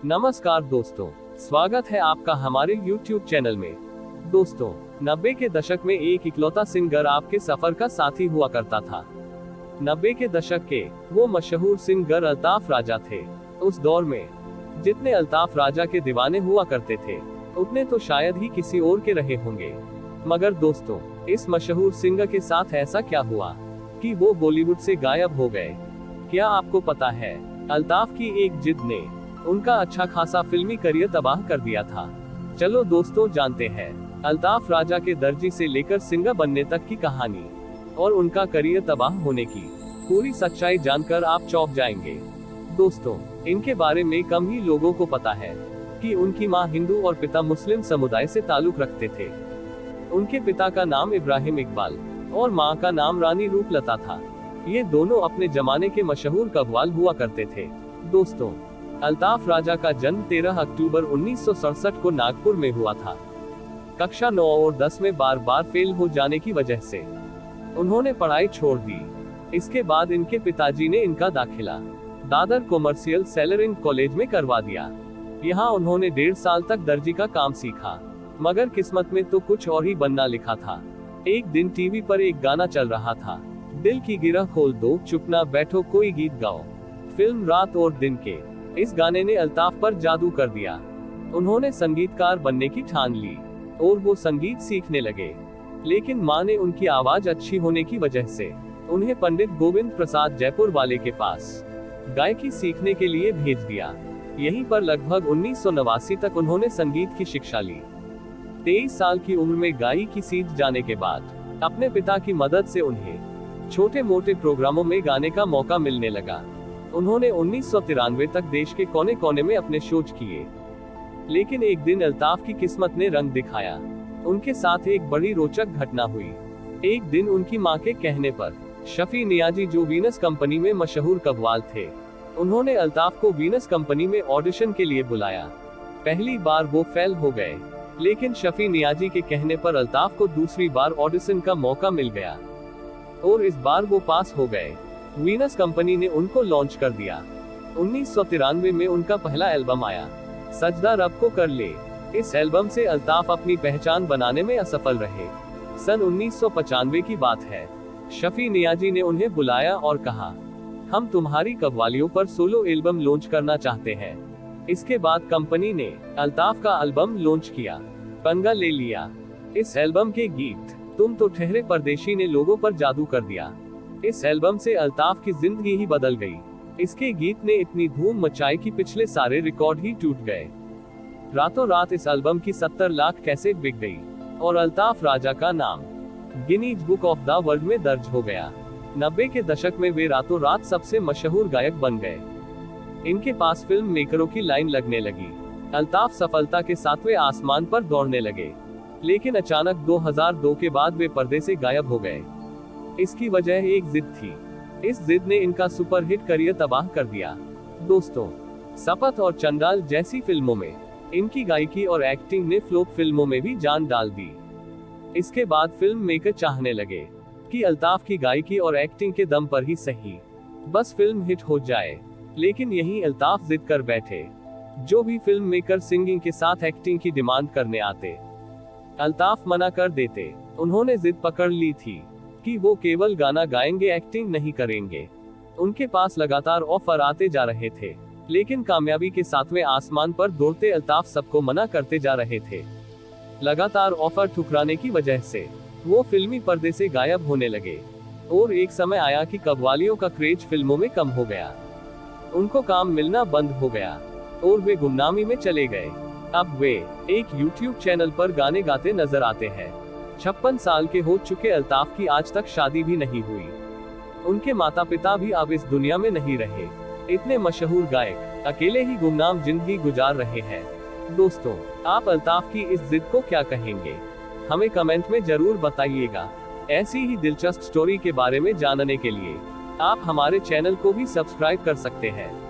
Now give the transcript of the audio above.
नमस्कार दोस्तों, स्वागत है आपका हमारे YouTube चैनल में। दोस्तों, 90 के दशक में एक इकलौता सिंगर आपके सफर का साथी हुआ करता था। 90 के दशक के वो मशहूर सिंगर अल्ताफ राजा थे। उस दौर में जितने अल्ताफ राजा के दीवाने हुआ करते थे, उतने तो शायद ही किसी और के रहे होंगे। मगर दोस्तों, इस मशहूर सिंगर के साथ ऐसा क्या हुआ कि वो बॉलीवुड से गायब हो गए? क्या आपको पता है, अल्ताफ की एक जिद ने उनका अच्छा खासा फिल्मी करियर तबाह कर दिया था। चलो दोस्तों, जानते हैं अल्ताफ राजा के दर्जी से लेकर सिंगर बनने तक की कहानी और उनका करियर तबाह होने की पूरी सच्चाई जानकर आप चौंक जाएंगे। दोस्तों, इनके बारे में कम ही लोगों को पता है कि उनकी मां हिंदू और पिता मुस्लिम समुदाय से ताल्लुक रखते थे। उनके पिता का नाम इब्राहिम इकबाल और मां का नाम रानी रूपलता था। ये दोनों अपने जमाने के मशहूर कव्वाल हुआ करते थे। दोस्तों, अल्ताफ राजा का जन्म 13 अक्टूबर 1967 को नागपुर में हुआ था। कक्षा 9 और 10 में बार बार फेल हो जाने की वजह से उन्होंने पढ़ाई छोड़ दी। इसके बाद इनके पिताजी ने इनका दाखिला दादर कॉमर्शियल सेलरिंग कॉलेज में करवा दिया। यहाँ उन्होंने 1.5 साल तक दर्जी का काम सीखा, मगर किस्मत में तो कुछ और ही बनना लिखा था। एक दिन टीवी पर एक गाना चल रहा था, दिल की गिरह खोल दो, चुप ना बैठो, कोई गीत गाओ। फिल्म रात और दिन के इस गाने ने अल्ताफ पर जादू कर दिया। उन्होंने संगीतकार बनने की ठान ली और वो संगीत सीखने लगे। लेकिन मां ने उनकी आवाज अच्छी होने की वजह से उन्हें पंडित गोविंद प्रसाद जयपुर वाले के पास गायकी सीखने के लिए भेज दिया। यहीं पर लगभग 1989 तक उन्होंने संगीत की शिक्षा ली। 23 साल की उम्र में गायकी सीख जाने के बाद अपने पिता की मदद से उन्हें छोटे मोटे प्रोग्रामों में गाने का मौका मिलने लगा। उन्होंने 1993 तक देश के कोने कोने में अपने शोज किए। लेकिन एक दिन अल्ताफ की किस्मत ने रंग दिखाया। उनके साथ एक बड़ी रोचक घटना हुई। एक दिन उनकी मां के कहने पर शफी नियाजी, जो वीनस कंपनी में मशहूर कव्वाल थे, उन्होंने अल्ताफ को वीनस कंपनी में ऑडिशन के लिए बुलाया। पहली बार वो फेल हो गए, लेकिन शफी नियाजी के कहने पर अल्ताफ को दूसरी बार ऑडिशन का मौका मिल गया और इस बार वो पास हो गए। वीनस कंपनी ने उनको लॉन्च कर दिया। 1993 में उनका पहला एल्बम आया, सजदा रब को कर ले। इस एल्बम से अल्ताफ अपनी पहचान बनाने में असफल रहे। सन 1995 की बात है। शफी नियाजी ने उन्हें बुलाया और कहा, हम तुम्हारी कव्वालियों पर सोलो एल्बम लॉन्च करना चाहते हैं। इसके बाद कंपनी ने अल्ताफ का एल्बम लॉन्च किया, पंगा ले लिया। इस एल्बम के गीत तुम तो ठहरे परदेशी ने लोगों पर जादू कर दिया। इस एल्बम से अल्ताफ की जिंदगी ही बदल गई। इसके गीत ने इतनी धूम मचाई कि पिछले सारे रिकॉर्ड ही टूट गए। रातों रात इस एल्बम की 70 लाख कैसेट बिक गई और अल्ताफ राजा का नाम Guinness book of the world में दर्ज हो गया। 90 के दशक में वे रातों रात सबसे मशहूर गायक बन गए। इनके पास फिल्म मेकरों की लाइन लगने लगी। अल्ताफ सफलता के 7वें आसमान पर दौड़ने लगे। लेकिन अचानक 2002 के बाद वे पर्दे से गायब हो गए। इसकी वजह एक जिद थी। इस जिद ने इनका सुपरहिट करियर तबाह कर दिया। दोस्तों, शपथ और चंडाल जैसी फिल्मों में इनकी गायकी और एक्टिंग ने फ्लॉप फिल्मों में भी जान डाल दी। इसके बाद फिल्म मेकर चाहने लगे कि अल्ताफ की गायकी और एक्टिंग के दम पर ही सही बस फिल्म हिट हो जाए। लेकिन यही अल्ताफ जिद कर बैठे। जो भी फिल्म मेकर सिंगिंग के साथ एक्टिंग की डिमांड करने आते, अल्ताफ मना कर देते। उन्होंने जिद पकड़ ली थी कि वो केवल गाना गाएंगे, एक्टिंग नहीं करेंगे। उनके पास लगातार ऑफर आते जा रहे थे, लेकिन कामयाबी के 7वें आसमान पर दौड़ते अल्ताफ सबको मना करते जा रहे थे। लगातार ऑफर ठुकराने की वजह से वो फिल्मी पर्दे से गायब होने लगे और एक समय आया कि कव्वालियों का क्रेज फिल्मों में कम हो गया। उनको काम मिलना बंद हो गया और वे गुमनामी में चले गए। अब वे एक YouTube चैनल पर गाने गाते नजर आते हैं। 56 साल के हो चुके अल्ताफ की आज तक शादी भी नहीं हुई। उनके माता पिता भी अब इस दुनिया में नहीं रहे। इतने मशहूर गायक अकेले ही गुमनाम जिंदगी गुजार रहे हैं। दोस्तों, आप अल्ताफ की इस जिद को क्या कहेंगे? हमें कमेंट में जरूर बताइएगा। ऐसी ही दिलचस्प स्टोरी के बारे में जानने के लिए आप हमारे चैनल को भी सब्सक्राइब कर सकते हैं।